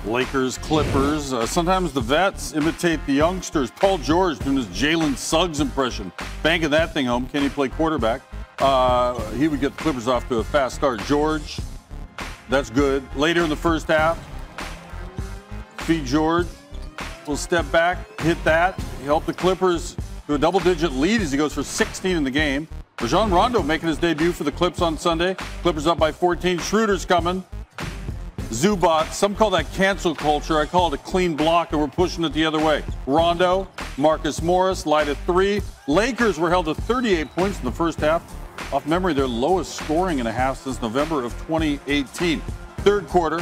Lakers, Clippers. Sometimes the vets imitate the youngsters. Paul George doing his Jalen Suggs impression, banking that thing home. Can he play quarterback? He would get the Clippers off to a fast start. George, that's good. Later in the first half, feed George. Will step back, hit that. He helped the Clippers to a double-digit lead as he goes for 16 in the game. Rajon Rondo making his debut for the Clips on Sunday. Clippers up by 14. Schroeder's coming. Zubac, some call that cancel culture. I call it a clean block, and we're pushing it the other way. Rondo, Marcus Morris, light at 3. Lakers were held to 38 points in the first half. Off memory, their lowest scoring in a half since November of 2018. Third quarter,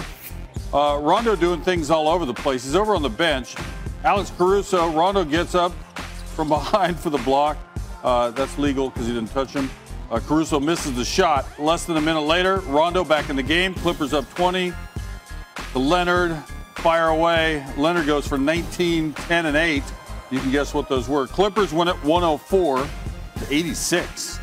Rondo doing things all over the place. He's over on the bench. Alex Caruso, Rondo gets up from behind for the block. That's legal because he didn't touch him. Caruso misses the shot. Less than a minute later, Rondo back in the game. Clippers up 20. To Leonard, fire away. Leonard goes for 19, 10, and 8. You can guess what those were. Clippers win at 104 to 86.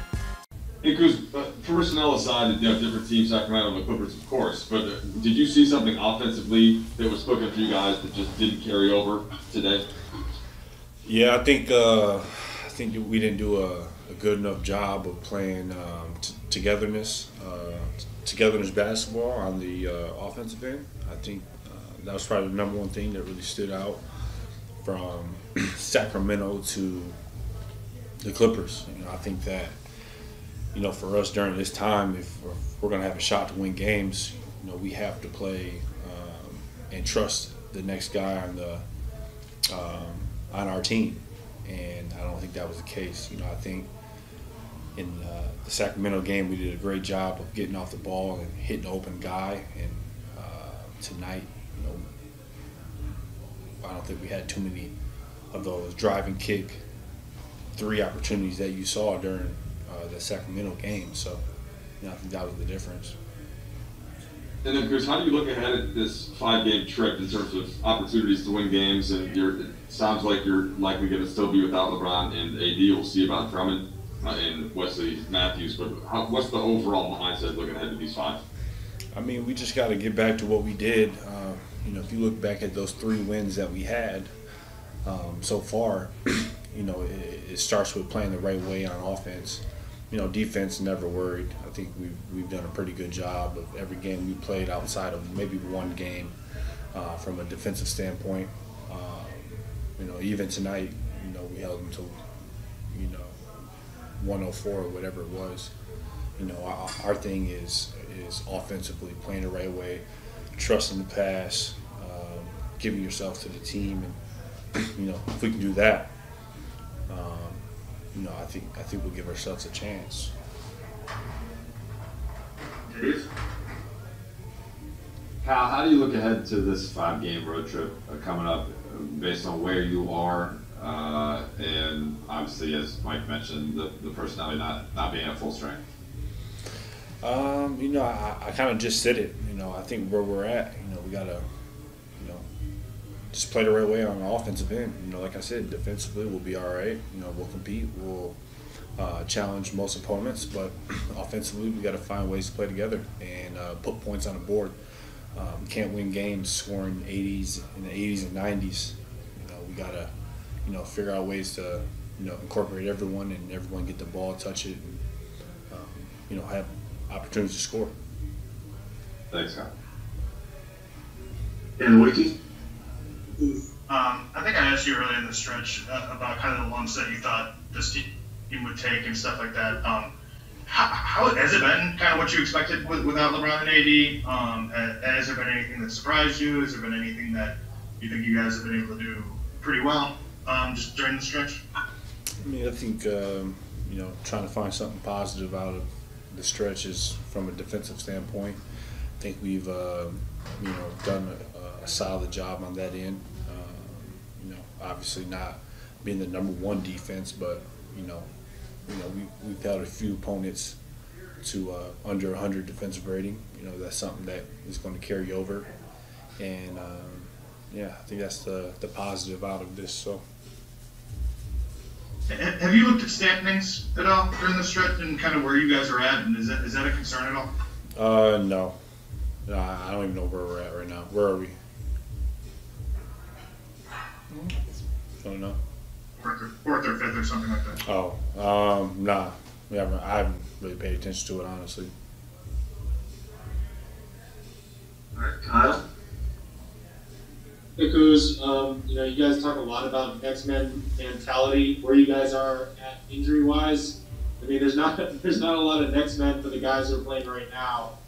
Hey, Cruz, personnel aside, you have different teams, Sacramento and the Clippers, of course, but did you see something offensively that was cooking for you guys that just didn't carry over today? Yeah, I think we didn't do a good enough job of playing togetherness basketball on the offensive end. I think that was probably the number one thing that really stood out from Sacramento to the Clippers. I think that, for us during this time, if we're going to have a shot to win games, we have to play and trust the next guy on our team. And I don't think that was the case. I think in the Sacramento game, we did a great job of getting off the ball and hitting the open guy. And tonight, I don't think we had too many of those drive and kick 3 opportunities that you saw during the Sacramento game. So, I think that was the difference. And then, Chris, how do you look ahead at this 5-game trip in terms of opportunities to win games? And it sounds like you're likely going to still be without LeBron and AD. We'll see about Drummond and Wesley Matthews. But what's the overall mindset looking ahead to these 5? I mean, we just got to get back to what we did. If you look back at those 3 wins that we had so far, it starts with playing the right way on offense. Defense never worried. I think we've done a pretty good job of every game we played outside of maybe one game from a defensive standpoint. Even tonight, we held them to 104 or whatever it was. Our thing is offensively playing the right way, trusting the pass, giving yourself to the team, and if we can do that, I think we'll give ourselves a chance. Kyle, how do you look ahead to this 5-game road trip coming up based on where you are and obviously, as Mike mentioned, the personality not being at full strength? I kind of just said it. I think where we're at, we got to, just play the right way on the offensive end. Like I said, defensively we'll be all right. We'll compete. We'll challenge most opponents, but offensively we got to find ways to play together and put points on the board. We can't win games scoring 80s in the 80s and 90s. We got to, figure out ways to, incorporate everyone and everyone get the ball, touch it, and have opportunities to score. Thanks, Kyle. And Wiki? I think I asked you earlier in the stretch about kind of the lumps that you thought this team would take and stuff like that. How has it been kind of what you expected without LeBron and AD? Has there been anything that surprised you? Has there been anything that you think you guys have been able to do pretty well just during the stretch? I think, trying to find something positive out of the stretch is from a defensive standpoint. I think we've, done a solid job on that end. Obviously not being the number 1 defense, but, we've held a few opponents to under 100 defensive rating. That's something that is going to carry over. And, I think that's the positive out of this. So. Have you looked at standings at all during the stretch and kind of where you guys are at? And is that a concern at all? No. I don't even know where we're at right now. Where are we? Don't know. Fourth or fifth or something like that. Oh, nah. I haven't really paid attention to it, honestly. All right, Kyle. Hey, Kuz, you guys talk a lot about X-Men mentality, where you guys are at injury-wise. I mean, there's not a lot of X-Men for the guys who are playing right now.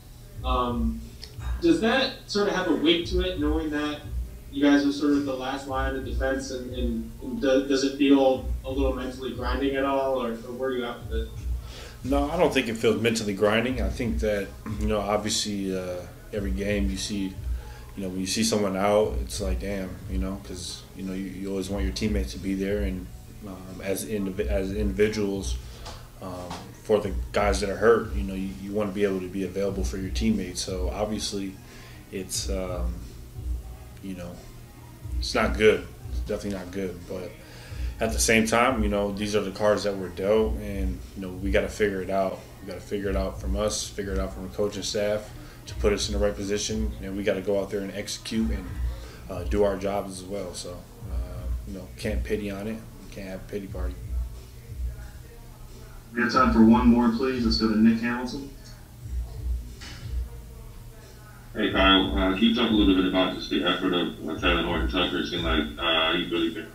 Does that sort of have a weight to it, knowing that you guys are sort of the last line of defense, and does it feel a little mentally grinding at all, or where are you at with it? No, I don't think it feels mentally grinding. I think that, obviously every game you see, when you see someone out, it's like, damn, because, you always want your teammates to be there. And as individuals, for the guys that are hurt, you want to be able to be available for your teammates. So obviously it's, it's not good. It's definitely not good. But at the same time, these are the cards that we're dealt, and, we got to figure it out. We got to figure it out from us, figure it out from the coaching staff to put us in the right position, and we got to go out there and execute and do our jobs as well. So, can't pity on it. Can't have a pity party. We have time for one more, please. Let's go to Nick Hamilton. Hey, Kyle, can you talk a little bit about just the effort of Taylor Horton-Tucker? It seemed like he's really been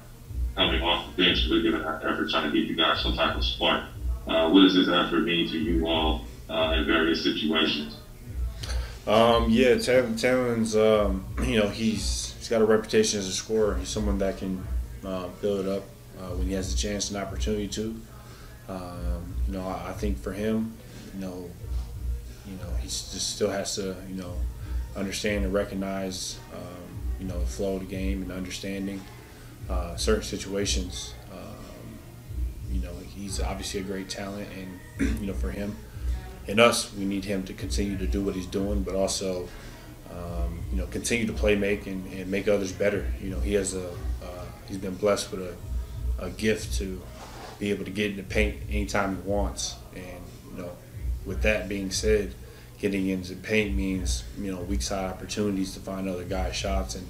coming off the bench, really giving that effort, trying to give you guys some type of spark. What does this effort mean to you all in various situations? Taylor's, he's got a reputation as a scorer. He's someone that can fill it up when he has the chance and opportunity to. I think for him, he just still has to, understand and recognize, the flow of the game and understanding certain situations. He's obviously a great talent, and, for him and us, we need him to continue to do what he's doing, but also, continue to play make and make others better. He has he's been blessed with a gift to be able to get in the paint anytime he wants. And, with that being said, getting into the paint means, weak side opportunities to find other guys' shots and,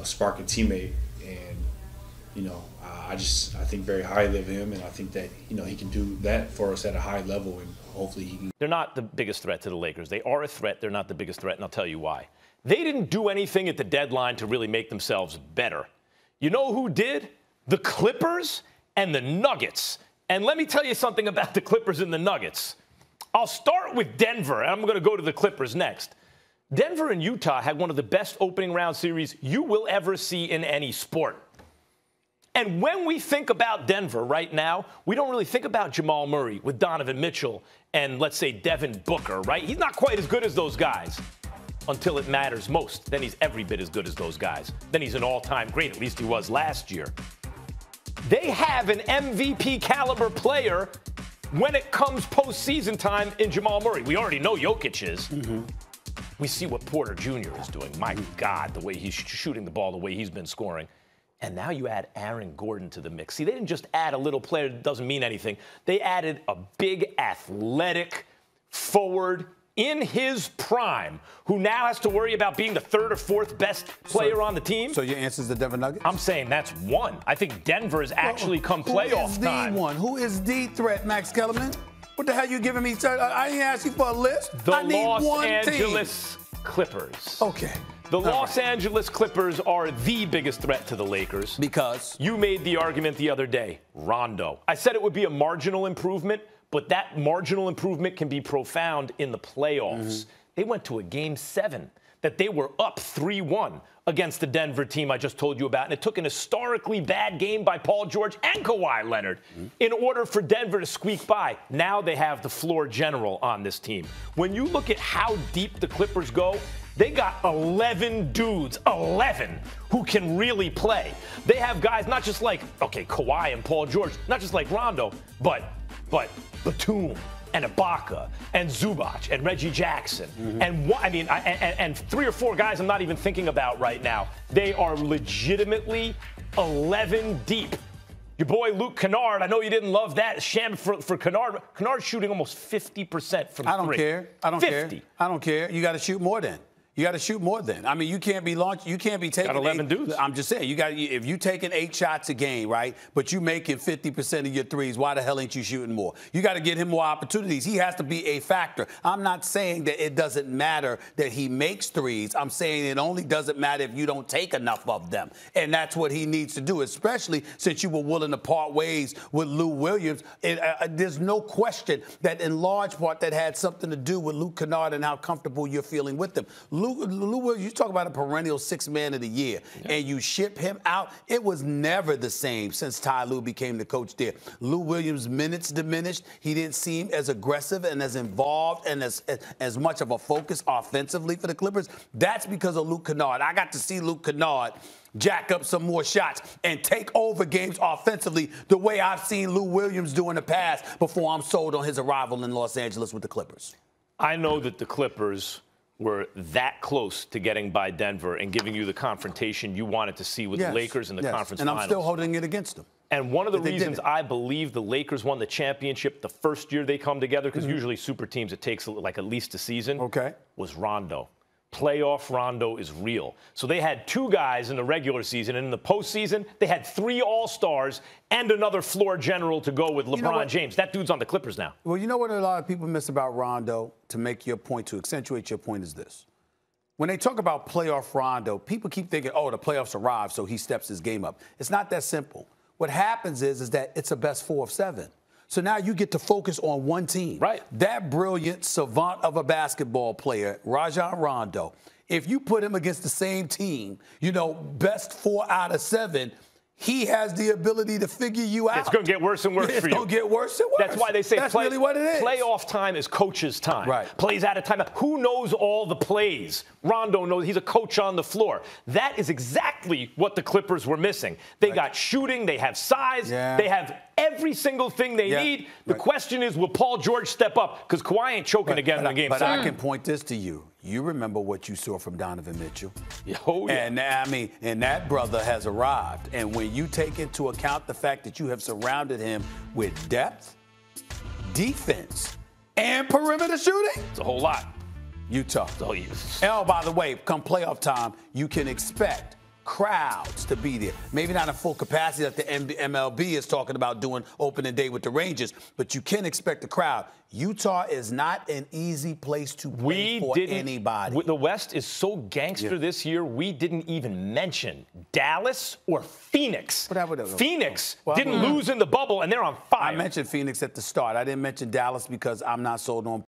spark a teammate. And, I think very highly of him, and I think that, he can do that for us at a high level, and hopefully he can. They're not the biggest threat to the Lakers. They are a threat. They're not the biggest threat, and I'll tell you why. They didn't do anything at the deadline to really make themselves better. You know who did? The Clippers and the Nuggets. And let me tell you something about the Clippers and the Nuggets. I'll start with Denver, and I'm going to go to the Clippers next. Denver and Utah had one of the best opening round series you will ever see in any sport. And when we think about Denver right now, we don't really think about Jamal Murray with Donovan Mitchell and, let's say, Devin Booker, right? He's not quite as good as those guys until it matters most. Then he's every bit as good as those guys. Then he's an all-time great. At least he was last year. They have an MVP caliber player when it comes postseason time in Jamal Murray. We already know Jokic is. Mm-hmm. We see what Porter Jr. is doing. My God, the way he's shooting the ball, the way he's been scoring. And now you add Aaron Gordon to the mix. See, they didn't just add a little player that doesn't mean anything. They added a big, athletic forward in his prime who now has to worry about being the third or fourth best player on the team. So your answer is the Denver Nuggets? I'm saying that's one. I think Denver has actually come playoff time. Who is the threat, Max Kellerman? What the hell you giving me? I didn't ask you for a list. The Los Angeles Clippers. Okay. The Los Angeles Clippers are the biggest threat to the Lakers. Because? You made the argument the other day, Rondo. I said it would be a marginal improvement, but that marginal improvement can be profound in the playoffs. Mm-hmm. They went to a Game 7 that they were up 3-1 against the Denver team I just told you about, and it took an historically bad game by Paul George and Kawhi Leonard in order for Denver to squeak by. Now they have the floor general on this team. When you look at how deep the Clippers go, they got 11 dudes, 11, who can really play. They have guys not just like, Kawhi and Paul George, not just like Rondo, but Batum and Ibaka and Zubac and Reggie Jackson. Mm-hmm. And 3 or 4 guys I'm not even thinking about right now. They are legitimately 11 deep. Your boy Luke Kennard, I know you didn't love that sham for Kennard. Kennard's shooting almost 50% from three. I don't care. I don't care. You got to shoot more then. You got to shoot more then. I mean, you can't be launching. You can't be taking. Got 11 dudes. I'm just saying, if you taking 8 shots a game, right? But you making 50% of your threes, why the hell ain't you shooting more? You got to get him more opportunities. He has to be a factor. I'm not saying that it doesn't matter that he makes threes. I'm saying it only doesn't matter if you don't take enough of them, and that's what he needs to do. Especially since you were willing to part ways with Lou Williams. There's no question that in large part that had something to do with Luke Kennard and how comfortable you're feeling with them. Lou Williams, you talk about a perennial 6th man of the year, and you ship him out. It was never the same since Ty Lue became the coach there. Lou Williams' minutes diminished. He didn't seem as aggressive and as involved and as much of a focus offensively for the Clippers. That's because of Luke Kennard. I got to see Luke Kennard jack up some more shots and take over games offensively the way I've seen Lou Williams do in the past before I'm sold on his arrival in Los Angeles with the Clippers. I know that the Clippers were that close to getting by Denver and giving you the confrontation you wanted to see with the Lakers in the conference finals. And I'm still holding it against them. And one of the reasons I believe the Lakers won the championship the first year they come together, because usually super teams, it takes like at least a season, was Rondo. Playoff Rondo is real. So they had 2 guys in the regular season, and in the postseason, they had 3 All-Stars and another floor general to go with LeBron James. That dude's on the Clippers now. Well, you know what a lot of people miss about Rondo, to make your point, to accentuate your point, is this. When they talk about playoff Rondo, people keep thinking, oh, the playoffs arrived, so he steps his game up. It's not that simple. What happens is that it's a best 4 of 7. So now you get to focus on one team. Right. That brilliant savant of a basketball player, Rajon Rondo, if you put him against the same team, best 4 out of 7, he has the ability to figure you out. It's going to get worse and worse for you. It's going to get worse and worse. That's why they say that's really what it is. Playoff time is coach's time. Right. Plays out of time. Who knows all the plays? Rondo knows. He's a coach on the floor. That is exactly what the Clippers were missing. They got shooting. They have size. Yeah. They have every single thing they need. The question is, will Paul George step up? Because Kawhi ain't choking again in the game. But I can point this to you. You remember what you saw from Donovan Mitchell. And that brother has arrived. And when you take into account the fact that you have surrounded him with depth, defense, and perimeter shooting, it's a whole lot. Utah. Oh, by the way, come playoff time, you can expect crowds to be there. Maybe not in full capacity that the MLB is talking about doing opening day with the Rangers, but you can expect the crowd. Utah is not an easy place to play for anybody. The West is so gangster this year, we didn't even mention Dallas or Phoenix. Phoenix didn't lose in the bubble, and they're on fire. I mentioned Phoenix at the start. I didn't mention Dallas because I'm not sold on